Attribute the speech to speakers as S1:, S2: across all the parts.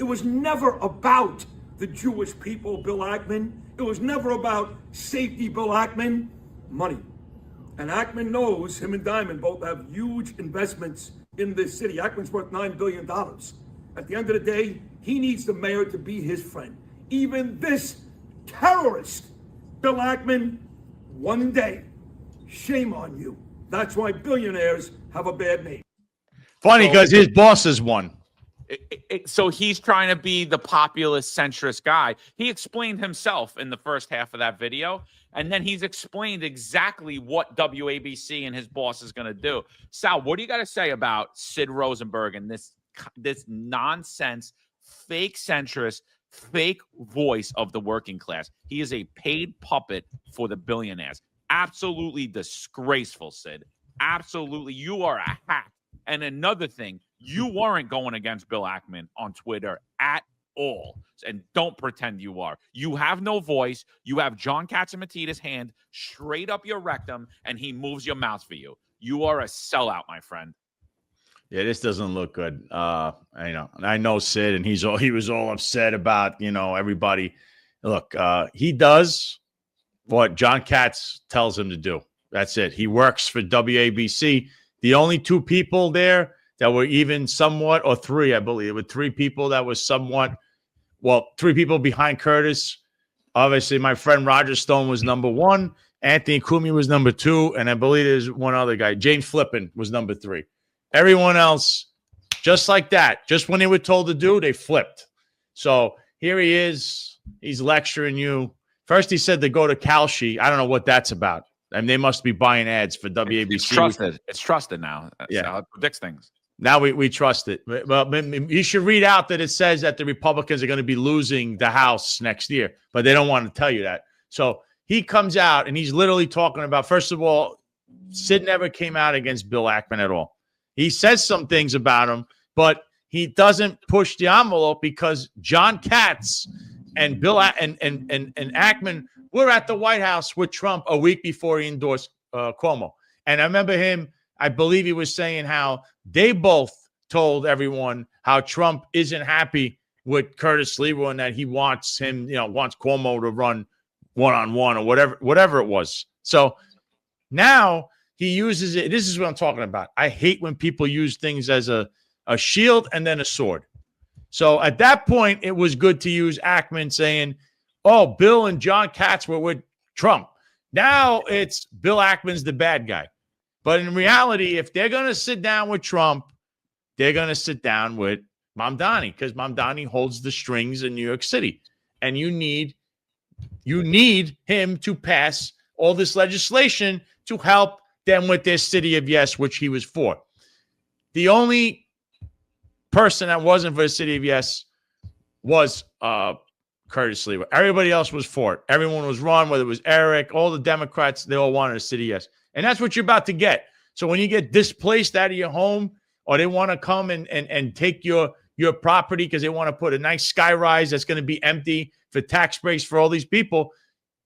S1: It was never about the Jewish people, Bill Ackman. It was never about safety, Bill Ackman. Money. And Ackman knows him and Diamond both have huge investments in this city. Ackman's worth $9 billion. At the end of the day, he needs the mayor to be his friend. Even this terrorist, Bill Ackman, one day, shame on you. That's why billionaires have a bad name.
S2: Funny because his bosses won.
S3: So he's trying to be the populist centrist guy. He explained himself in the first half of that video, and then he's explained exactly what WABC and his boss is going to do. Sal, what do you got to say about Sid Rosenberg and this nonsense, fake centrist, fake voice of the working class? He is a paid puppet for the billionaires. Absolutely disgraceful, Sid. Absolutely. You are a hack. And another thing, you weren't going against Bill Ackman on Twitter at all. And don't pretend you are. You have no voice. You have John Catsimatidis' hand straight up your rectum, and he moves your mouth for you. You are a sellout, my friend.
S2: Yeah, this doesn't look good. I know Sid, and he was all upset about, everybody. Look, he does what John Katz tells him to do. That's it. He works for WABC. The only two people there that were even somewhat, or three, I believe, there were three people that was somewhat, three people behind Curtis. Obviously, my friend Roger Stone was number one. Anthony Cumia was number two. And I believe there's one other guy. James Flippin was number three. Everyone else, just like that, just when they were told to do, they flipped. So here he is. He's lecturing you. First, he said to go to Kalshi. I don't know what that's about. I mean, they must be buying ads for WABC.
S3: It's trusted. It's trusted now.
S2: Yeah.
S3: So it predicts things.
S2: Now we trust it. Well, you should read out that it says that the Republicans are going to be losing the House next year, but they don't want to tell you that. So he comes out and he's literally talking about, first of all, Sid never came out against Bill Ackman at all. He says some things about him, but he doesn't push the envelope because John Katz and Bill and Ackman were at the White House with Trump a week before he endorsed Cuomo. And I remember him, I believe he was saying how they both told everyone how Trump isn't happy with Curtis Leroy and that he wants him, wants Cuomo to run one-on-one or whatever it was. So now he uses it. This is what I'm talking about. I hate when people use things as a shield and then a sword. So at that point, it was good to use Ackman saying, oh, Bill and John Katz were with Trump. Now it's Bill Ackman's the bad guy. But in reality, if they're going to sit down with Trump, they're going to sit down with Mamdani because Mamdani holds the strings in New York City. And you need him to pass all this legislation to help them with their city of yes, which he was for. The only person that wasn't for the city of yes was Curtis Leroy. Everybody else was for it. Everyone was wrong, whether it was Eric, all the Democrats, they all wanted a city yes. And that's what you're about to get. So when you get displaced out of your home or they want to come and take your property because they want to put a nice sky rise that's going to be empty for tax breaks for all these people,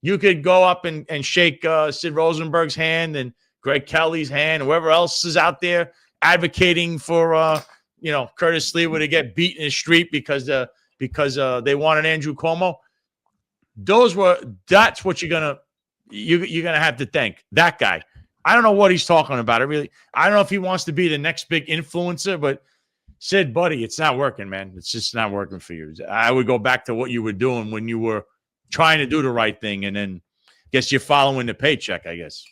S2: you could go up and shake Sid Rosenberg's hand and Greg Kelly's hand, whoever else is out there advocating for Curtis Leroy to get beat in the street because they wanted Andrew Cuomo. That's what you're gonna have to thank that guy. I don't know what he's talking about. I don't know if he wants to be the next big influencer, but Sid, buddy, it's not working, man. It's just not working for you. I would go back to what you were doing when you were trying to do the right thing, and then guess you're following the paycheck, I guess.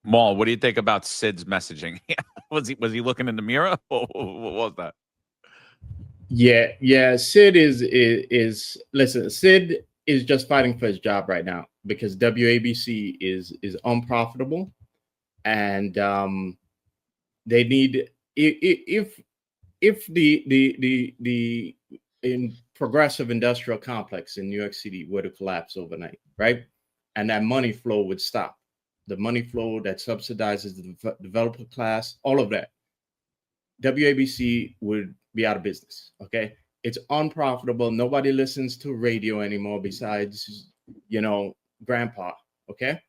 S3: Maul, what do you think about Sid's messaging? was he looking in the mirror? What was that?
S4: Yeah. Sid is listen. Sid is just fighting for his job right now because WABC is unprofitable, and they need if the progressive industrial complex in New York City were to collapse overnight, right, and that money flow would stop, the money flow that subsidizes the developer class, all of that, WABC would be out of business. Okay, it's unprofitable. Nobody listens to radio anymore besides grandpa. Okay,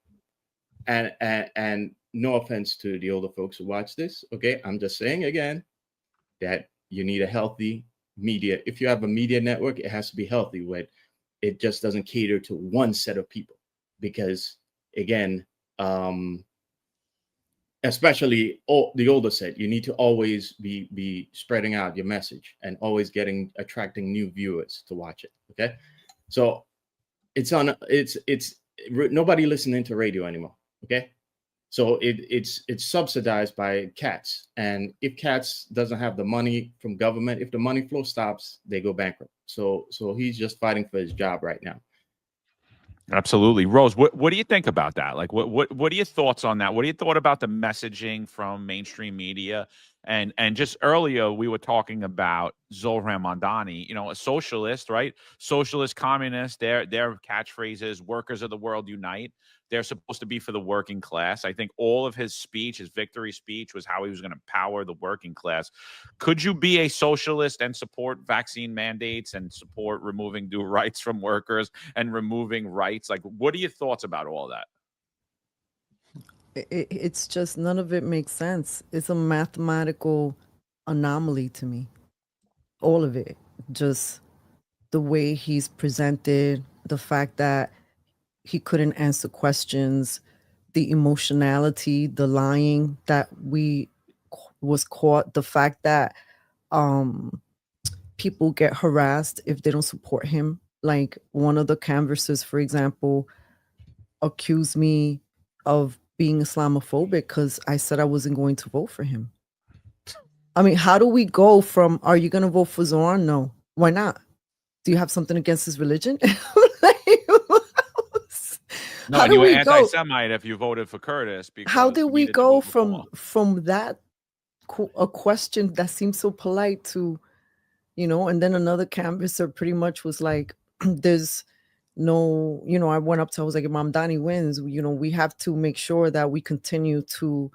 S4: and no offense to the older folks who watch this. Okay, I'm just saying again that you need a healthy media. If you have a media network, it has to be healthy, where it just doesn't cater to one set of people. Because again, especially the older set, you need to always be spreading out your message and always attracting new viewers to watch it. Okay, so it's nobody listening to radio anymore. Okay, so it's subsidized by Cats, and if Cats doesn't have the money from government, if the money flow stops, they go bankrupt. So he's just fighting for his job right now.
S3: Absolutely. Rose, what do you think about that? Like, what are your thoughts on that? What do you thought about the messaging from mainstream media? And just earlier, we were talking about Zohran Mamdani, a socialist, right? Socialist, communist, their catchphrases, workers of the world unite. They're supposed to be for the working class. I think all of his speech, his victory speech, was how he was going to power the working class. Could you be a socialist and support vaccine mandates and support removing due rights from workers and removing rights? Like, what are your thoughts about all that?
S5: It's just, none of it makes sense. It's a mathematical anomaly to me. All of it. Just the way he's presented, the fact that he couldn't answer questions, the emotionality, the lying that was caught, the fact that people get harassed if they don't support him. Like, one of the canvassers, for example, accused me of being Islamophobic because I said I wasn't going to vote for him. I mean, how do we go from, are you going to vote for Zohran? No. Why not? Do you have something against his religion?
S3: No, and you were anti-Semite if you voted for Curtis.
S5: How did we go from that, a question that seems so polite to, and then another canvasser pretty much was like, there's no, I went up to, I was like, if Mamdani wins, we have to make sure that we continue to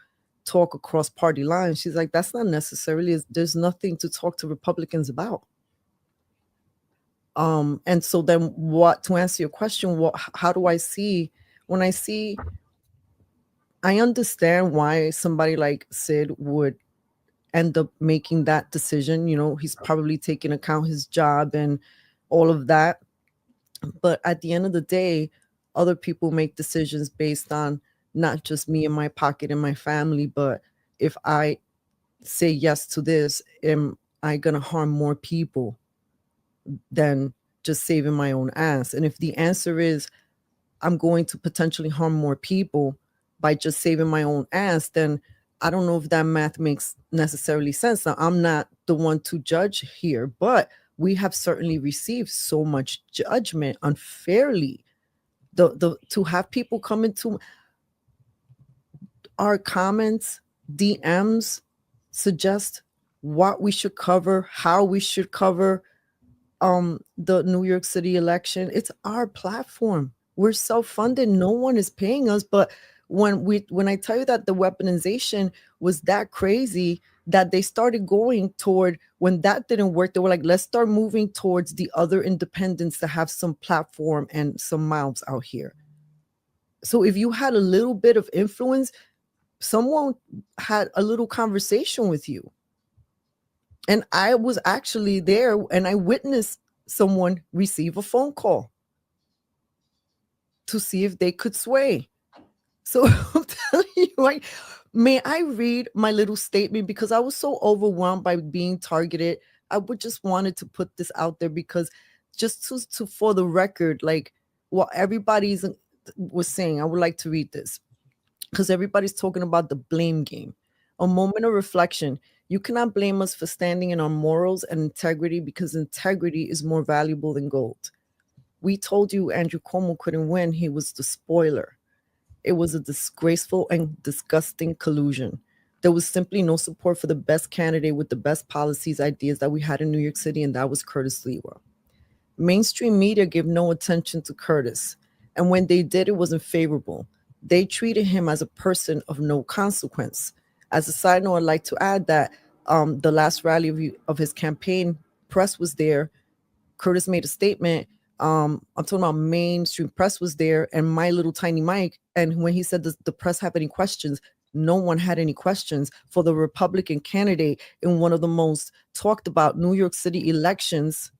S5: talk across party lines. She's like, that's not necessarily, there's nothing to talk to Republicans about. And so then to answer your question, how do I see, I understand why somebody like Sid would end up making that decision. He's probably taking account his job and all of that. But at the end of the day, other people make decisions based on not just me and my pocket and my family, but if I say yes to this, am I going to harm more people than just saving my own ass? And if the answer is I'm going to potentially harm more people by just saving my own ass, then I don't know if that math makes necessarily sense. Now, I'm not the one to judge here, but we have certainly received so much judgment unfairly. To have people come into our comments, DMs, suggest what we should cover, how we should cover the New York City election. It's our platform. We're self-funded. No one is paying us. But when I tell you that the weaponization was that crazy, that they started going toward, when that didn't work, they were like, let's start moving towards the other independents that have some platform and some mouths out here. So if you had a little bit of influence, someone had a little conversation with you. And I was actually there and I witnessed someone receive a phone call to see if they could sway. So I'm telling you, like, may I read my little statement, because I was so overwhelmed by being targeted. I would just wanted to put this out there, because just to for the record, like what everybody was saying, I would like to read this, because everybody's talking about the blame game. A moment of reflection. You cannot blame us for standing in our morals and integrity, because integrity is more valuable than gold. We told you Andrew Cuomo couldn't win. He was the spoiler. It was a disgraceful and disgusting collusion. There was simply no support for the best candidate with the best policies, ideas that we had in New York City, and that was Curtis Lewa. Mainstream media gave no attention to Curtis, and when they did, it wasn't favorable. They treated him as a person of no consequence. As a side note, I'd like to add that the last rally of his campaign, press was there. Curtis made a statement. I'm talking about mainstream press was there, and my little tiny mic. And when he said, does the press have any questions? no one had any questions for the Republican candidate in one of the most talked about New York City elections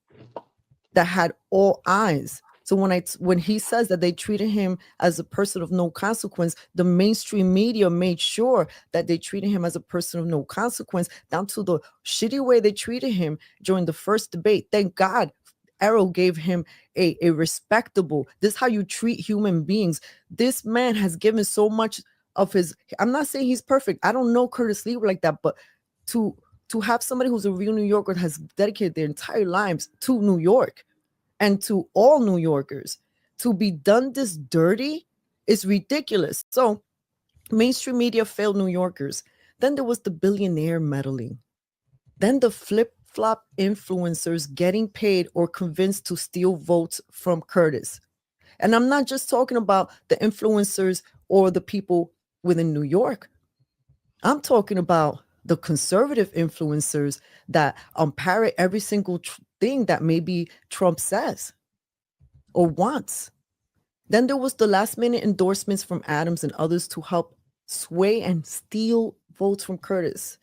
S5: that had all eyes. So when he says that they treated him as a person of no consequence, the mainstream media made sure that they treated him as a person of no consequence, down to the shitty way they treated him during the first debate. Thank God Arrow gave him a respectable, this is how you treat human beings. This man has given so much of his, I'm not saying he's perfect. I don't know Curtis Lee like that, but to have somebody who's a real New Yorker has dedicated their entire lives to New York and to all New Yorkers, to be done this dirty is ridiculous. So mainstream media failed New Yorkers. Then there was the billionaire meddling. Then the flip-flop influencers getting paid or convinced to steal votes from Curtis. And I'm not just talking about the influencers or the people within New York. I'm talking about the conservative influencers that parrot every single thing that maybe Trump says or wants. Then there was the last minute endorsements from Adams and others to help sway and steal votes from Curtis.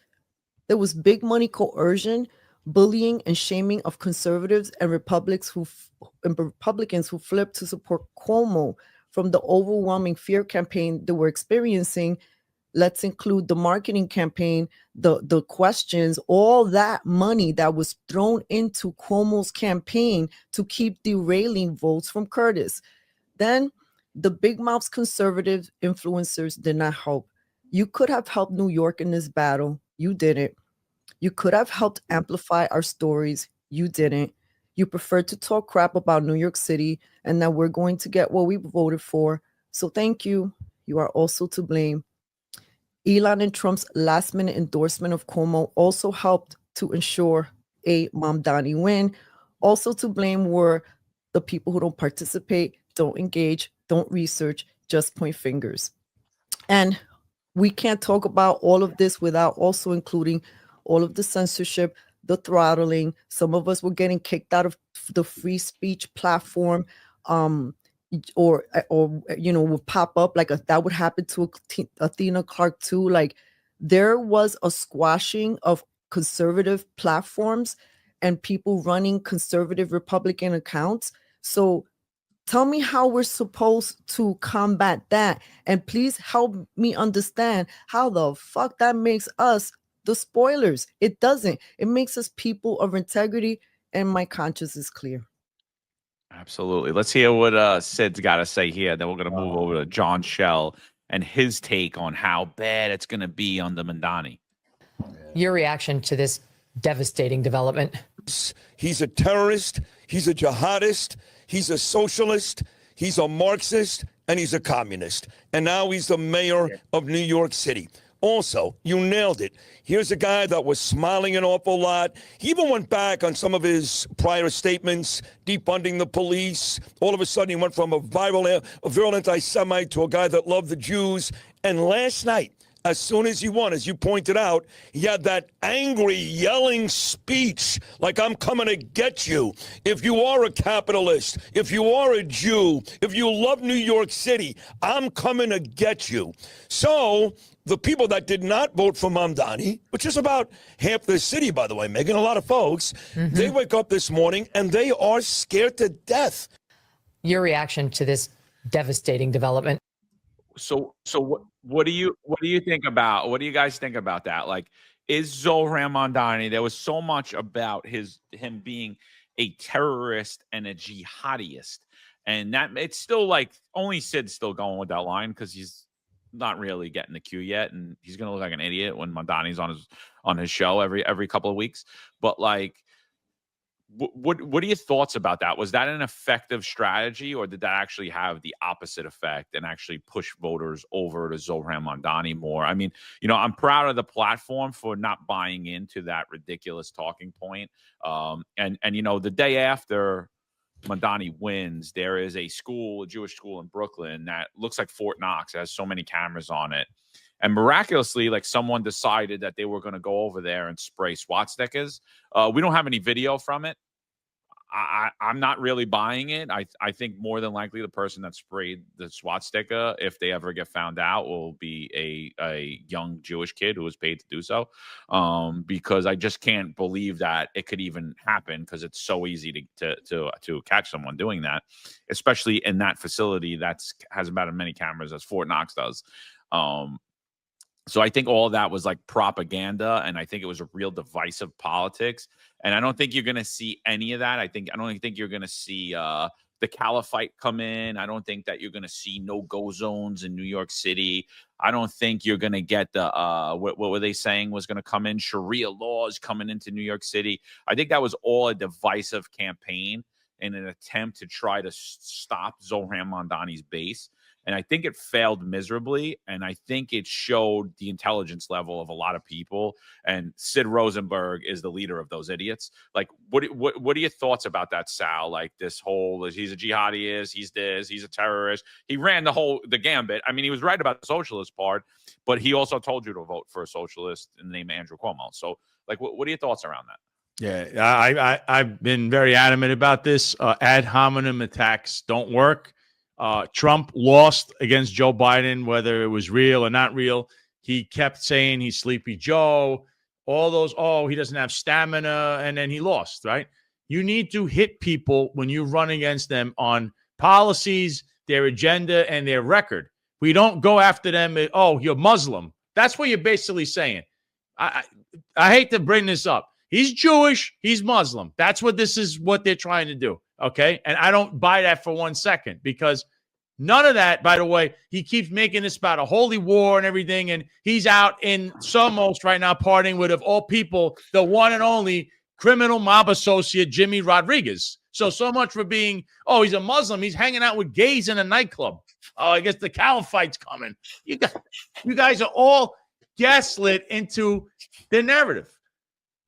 S5: There was big money coercion, bullying and shaming of conservatives and Republicans who flipped to support Cuomo from the overwhelming fear campaign they were experiencing. Let's include the marketing campaign, the questions, all that money that was thrown into Cuomo's campaign to keep derailing votes from Curtis. Then the big mouths conservative influencers did not help. You could have helped New York in this battle. You didn't. You could have helped amplify our stories. You didn't. You preferred to talk crap about New York City and that we're going to get what we voted for. So thank you. You are also to blame. Elon and Trump's last-minute endorsement of Cuomo also helped to ensure a Mamdani win. Also to blame were the people who don't participate, don't engage, don't research, just point fingers. And we can't talk about all of this without also including all of the censorship, the throttling. Some of us were getting kicked out of the free speech platform, or would pop up like that would happen to Athena Clark too. Like there was a squashing of conservative platforms and people running conservative Republican accounts. So tell me how we're supposed to combat that, and please help me understand how the fuck that makes us the spoilers. It doesn't. It makes us people of integrity, and my conscience is clear.
S3: Absolutely. Let's hear what Sid's got to say here. Then we're going to move over to John Shell and his take on how bad it's going to be on the Mamdani.
S6: Your reaction to this devastating development?
S7: He's a terrorist. He's a jihadist. He's a socialist. He's a Marxist. And he's a communist. And now he's the mayor of New York City. Also, you nailed it. Here's a guy that was smiling an awful lot. He even went back on some of his prior statements, defunding the police. All of a sudden, he went from a virulent anti-Semite to a guy that loved the Jews. And last night, as soon as he won, as you pointed out, he had that angry, yelling speech like, I'm coming to get you. If you are a capitalist, if you are a Jew, if you love New York City, I'm coming to get you. So the people that did not vote for Mamdani, which is about half the city, by the way, Megan, a lot of folks, they wake up this morning and they are scared to death.
S6: Your reaction to this devastating development?
S3: So what do you think about, what do you guys think about that? Like, is Zohran Mamdani, there was so much about him being a terrorist and a jihadist, and that it's still like only Sid's still going with that line because he's not really getting the cue yet, and he's gonna look like an idiot when Mamdani's on his show every couple of weeks. But like, what are your thoughts about that? Was that an effective strategy, or did that actually have the opposite effect and actually push voters over to Zohran Mamdani more? I mean, I'm proud of the platform for not buying into that ridiculous talking point. And the day after Mamdani wins, there is a Jewish school in Brooklyn that looks like Fort Knox. It has so many cameras on it. And miraculously, like, someone decided that they were going to go over there and spray swastikas. We don't have any video from it. I'm not really buying it. I think more than likely the person that sprayed the swastika, if they ever get found out, will be a young Jewish kid who was paid to do so. Because I just can't believe that it could even happen, because it's so easy to catch someone doing that, especially in that facility that has about as many cameras as Fort Knox does. So I think all of that was like propaganda, and I think it was a real divisive politics. And I don't think you're going to see any of that. I don't think you're going to see the caliphate come in. I don't think that you're going to see no-go zones in New York City. I don't think you're going to get the what were they saying was going to come in? Sharia laws coming into New York City. I think that was all a divisive campaign in an attempt to try to stop Zohran Mamdani's base. And I think it failed miserably. And I think it showed the intelligence level of a lot of people. And Sid Rosenberg is the leader of those idiots. Like, what are your thoughts about that, Sal? Like, this whole, he's a jihadist, he's this, he's a terrorist. He ran the gambit. I mean, he was right about the socialist part, but he also told you to vote for a socialist in the name of Andrew Cuomo. So, like, what are your thoughts around that?
S2: Yeah, I've been very adamant about this. Ad hominem attacks don't work. Trump lost against Joe Biden, whether it was real or not real. He kept saying he's Sleepy Joe, all those, he doesn't have stamina, and then he lost, right? You need to hit people when you run against them on policies, their agenda, and their record. We don't go after them, you're Muslim. That's what you're basically saying. I hate to bring this up. He's Jewish, he's Muslim. That's what they're trying to do. Okay. And I don't buy that for 1 second, because none of that, by the way, he keeps making this about a holy war and everything. And he's out in Somos right now partying with, of all people, the one and only criminal mob associate, Jimmy Rodriguez. So much for being, he's a Muslim. He's hanging out with gays in a nightclub. I guess the caliphate's coming. You guys are all gaslit into the narrative.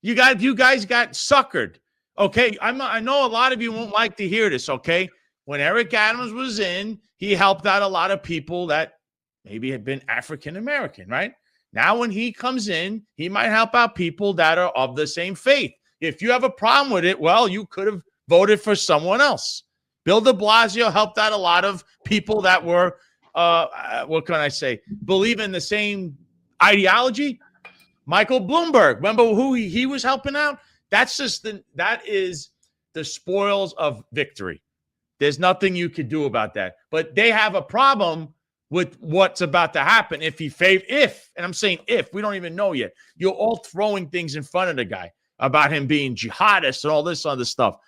S2: You guys got suckered. Okay, I know a lot of you won't like to hear this, okay? When Eric Adams was in, he helped out a lot of people that maybe had been African-American, right? Now when he comes in, he might help out people that are of the same faith. If you have a problem with it, well, you could have voted for someone else. Bill de Blasio helped out a lot of people that were, what can I say, believe in the same ideology. Michael Bloomberg, remember who he was helping out? That is the spoils of victory. There's nothing you could do about that. But they have a problem with what's about to happen if, and I'm saying if, we don't even know yet. You're all throwing things in front of the guy about him being jihadist and all this other stuff.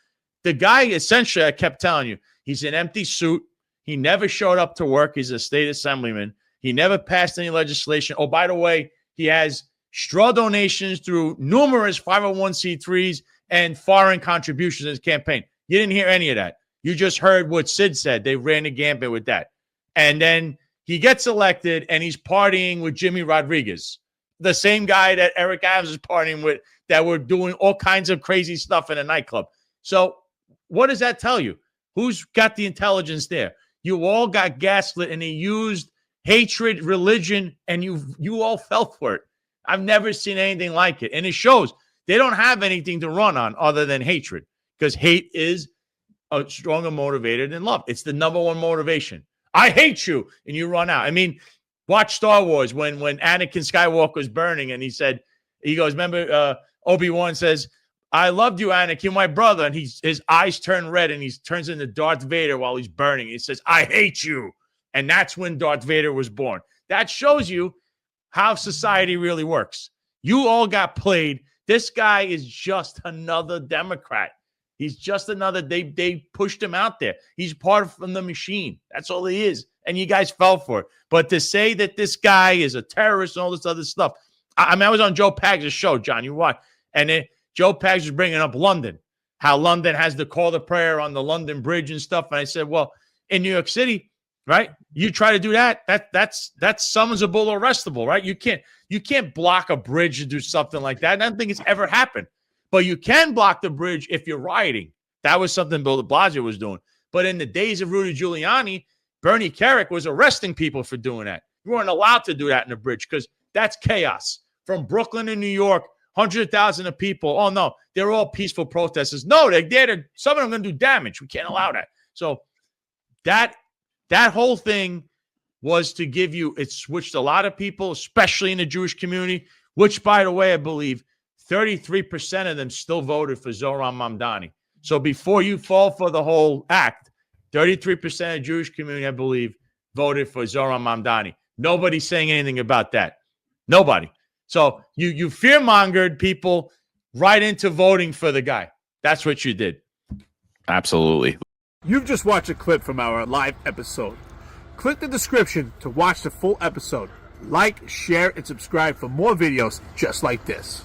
S2: The guy, essentially, I kept telling you, he's an empty suit. He never showed up to work. He's a state assemblyman. He never passed any legislation. Oh, by the way, he has straw donations through numerous 501c3s and foreign contributions in his campaign. You didn't hear any of that. You just heard what Sid said. They ran the gambit with that. And then he gets elected, and he's partying with Jimmy Rodriguez, the same guy that Eric Adams is partying with, that were doing all kinds of crazy stuff in a nightclub. So what does that tell you? Who's got the intelligence there? You all got gaslit, and he used hatred, religion, and you all fell for it. I've never seen anything like it. And it shows they don't have anything to run on other than hatred, because hate is a stronger motivator than love. It's the number one motivation. I hate you, and you run out. I mean, watch Star Wars when Anakin Skywalker was burning, and he goes, remember, Obi-Wan says, I loved you, Anakin, my brother. And his eyes turn red, and he turns into Darth Vader while he's burning. He says, I hate you. And that's when Darth Vader was born. That shows you how society really works. You all got played. This guy is just another Democrat. He's just another, they pushed him out there. He's part of the machine. That's all he is. And you guys fell for it. But to say that this guy is a terrorist and all this other stuff. I was on Joe Pags' show, John, you watch. And Joe Pags was bringing up London, how London has the call to prayer on the London Bridge and stuff. And I said, well, in New York City, right? You try to do that's summonable or arrestable, right? You can't block a bridge to do something like that. I don't think it's ever happened. But you can block the bridge if you're rioting. That was something Bill de Blasio was doing. But in the days of Rudy Giuliani, Bernie Kerik was arresting people for doing that. You weren't allowed to do that in the bridge because that's chaos. From Brooklyn to New York, hundreds of thousands of people. Oh, no, they're all peaceful protesters. No, they're there to, some of them are going to do damage. We can't allow that. So that whole thing was to give you, it switched a lot of people, especially in the Jewish community, which, by the way, I believe 33% of them still voted for Zohran Mamdani. So before you fall for the whole act, 33% of the Jewish community, I believe, voted for Zohran Mamdani. Nobody's saying anything about that. Nobody. So you fear-mongered people right into voting for the guy. That's what you did.
S3: Absolutely.
S8: You've just watched a clip from our live episode. Click the description to watch the full episode. Like, share, and subscribe for more videos just like this.